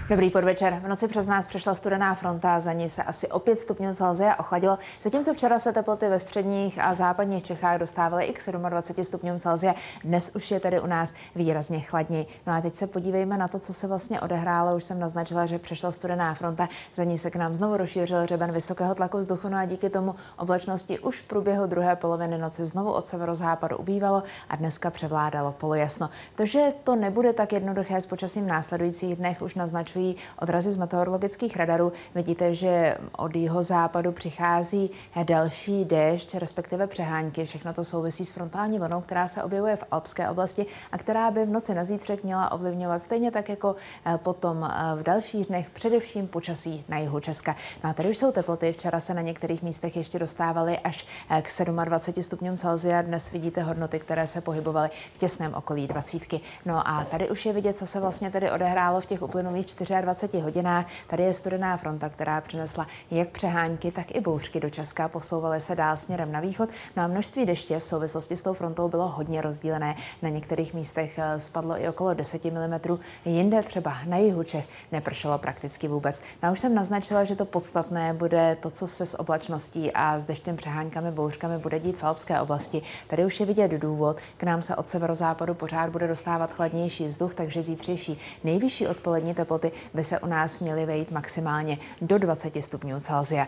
Dobrý podvečer. V noci přes nás přešla studená fronta, za ní se asi o 5 stupňů Celsia ochladilo, zatímco včera se teploty ve středních a západních Čechách dostávaly i k 27 stupňům Celsia. Dnes už je tedy u nás výrazně chladněji. No a teď se podívejme na to, co se vlastně odehrálo. Už jsem naznačila, že přešla studená fronta, za ní se k nám znovu rozšířil hřeben vysokého tlaku vzduchu, no a díky tomu oblačnosti už v průběhu druhé poloviny noci znovu od severozápadu ubývalo a dneska převládalo polojasno. To, že to nebude tak jednoduché s počasím v následujících dnech, už naznačují odrazy z meteorologických radarů. Vidíte, že od jihozápadu přichází další déšť, respektive přehánky. Všechno to souvisí s frontální vlnou, která se objevuje v alpské oblasti a která by v noci na zítřek měla ovlivňovat stejně tak jako potom v dalších dnech především počasí na jihu Česka. No a tady už jsou teploty. Včera se na některých místech ještě dostávaly až k 27 stupňům Celsia. Dnes vidíte hodnoty, které se pohybovaly v těsném okolí 20. No a tady už je vidět, co se vlastně tedy odehrálo v těch uplynulých 24 hodinách. Tady je studená fronta, která přinesla jak přehánky, tak i bouřky do Česka. Posouvaly se dál směrem na východ. No a množství deště v souvislosti s tou frontou bylo hodně rozdílené. Na některých místech spadlo i okolo 10 mm, jinde třeba na jihu Čech nepršelo prakticky vůbec. No a už jsem naznačila, že to podstatné bude to, co se s oblačností a s deštěm, přehánkami, bouřkami bude dít v alpské oblasti. Tady už je vidět důvod. K nám se od severozápadu pořád bude dostávat chladnější vzduch, takže zítřejší nejvyšší odpolední teploty by se u nás měly vejít maximálně do 20 stupňů Celsia.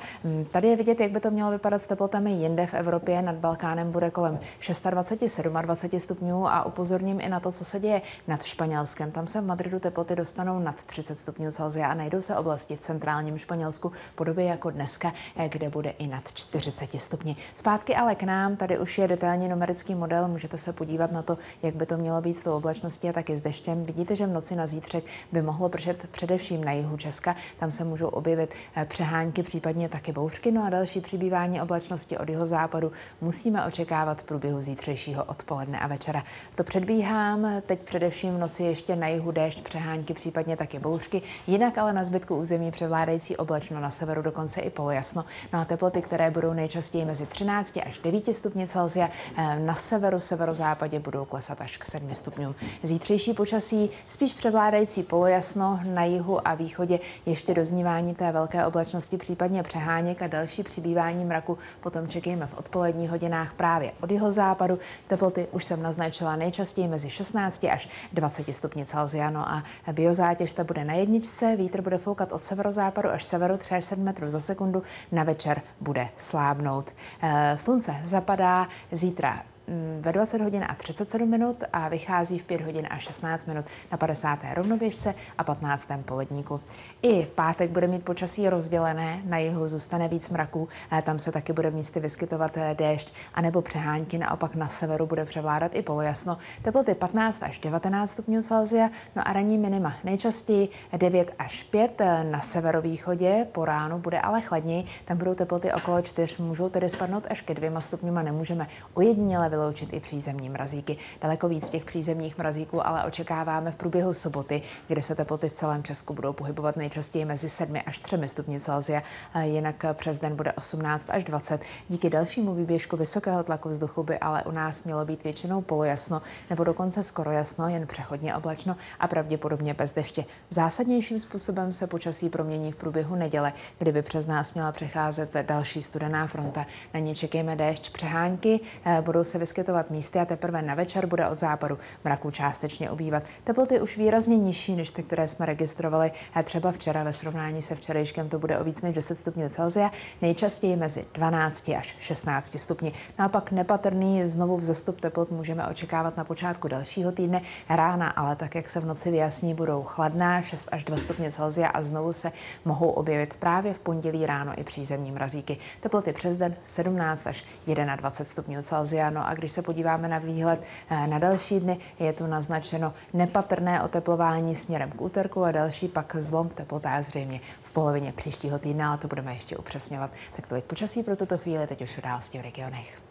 Tady je vidět, jak by to mělo vypadat s teplotami jinde v Evropě. Nad Balkánem bude kolem 26, 27 stupňů a upozorním i na to, co se děje nad Španělskem. Tam se v Madridu teploty dostanou nad 30 stupňů Celsia a najdou se oblasti v centrálním Španělsku podobě jako dneska, kde bude i nad 40 stupni. Zpátky ale k nám, tady už je detailní numerický model, můžete se podívat na to, jak by to mělo být s tou oblačností a taky s deštěm. Vidíte, že v noci na zítřek by mohlo pršet především na jihu Česka. Tam se můžou objevit přehánky, případně taky bouřky. No a další přibývání oblačnosti od jihozápadu musíme očekávat v průběhu zítřejšího odpoledne a večera. To předbíhám, teď především v noci ještě na jihu déšť, přehánky, případně taky bouřky. Jinak ale na zbytku území převládající oblačno, na severu dokonce i polojasno. No a teploty, které budou nejčastěji mezi 13 až 9 stupni Celsia, na severu, severozápadě budou klesat až k 7 stupňům. Zítřejší počasí spíš převládající polojasno, na jihu a východě ještě doznívání té velké oblačnosti, případně přeháněk a další přibývání mraku. Potom čekejme v odpoledních hodinách právě od jihozápadu. Teploty už jsem naznačila nejčastěji mezi 16 až 20 stupni Celsia. No a biozátěž ta bude na jedničce, vítr bude foukat od severozápadu až severu 3 až 7 metrů za sekundu, na večer bude slábnout. Slunce zapadá zítra ve 20 hodin a 37 minut a vychází v 5 hodin a 16 minut na 50. rovnoběžce a 15. poledníku. I pátek bude mít počasí rozdělené, na jihu zůstane víc mraků, tam se taky bude místy vyskytovat déšť anebo přehánky, naopak na severu bude převládat i polojasno. Teploty 15 až 19 stupňů Celsia, no a ranní minima nejčastěji 9 až 5 na severovýchodě, po ránu bude ale chladněji, tam budou teploty okolo 4, můžou tedy spadnout až ke 2 stupňům a nemůžeme ojediněle vyloučit i přízemní mrazíky. Daleko víc těch přízemních mrazíků ale očekáváme v průběhu soboty, kde se teploty v celém Česku budou pohybovat nejčastěji mezi 7 až 3 stupni Celsia. Jinak přes den bude 18 až 20. Díky dalšímu výběžku vysokého tlaku vzduchu by ale u nás mělo být většinou polojasno nebo dokonce skoro jasno, jen přechodně oblačno a pravděpodobně bez deště. Zásadnějším způsobem se počasí promění v průběhu neděle, kdyby přes nás měla přecházet další studená fronta. Na ní čekejme déšť, přehánky, budou se vyskytovat místy a teprve na večer bude od západu mraků částečně ubývat. Teploty už výrazně nižší než ty, které jsme registrovali třeba včera. Ve srovnání se včerejškem to bude o víc než 10 stupňů Celsia, nejčastěji mezi 12 až 16 stupni. Naopak nepatrný znovu vzestup teplot můžeme očekávat na počátku dalšího týdne. Rána ale tak, jak se v noci vyjasní, budou chladná, 6 až 2 stupně Celsia a znovu se mohou objevit právě v pondělí ráno i přízemní mrazíky. Teploty přes den 17 až 21 stupňů Celsia. No a když se podíváme na výhled na další dny, je tu naznačeno nepatrné oteplování směrem k úterku a další pak zlom v teplotách zřejmě v polovině příštího týdne, ale to budeme ještě upřesňovat. Tak tolik počasí pro tuto chvíli, teď už v události v regionech.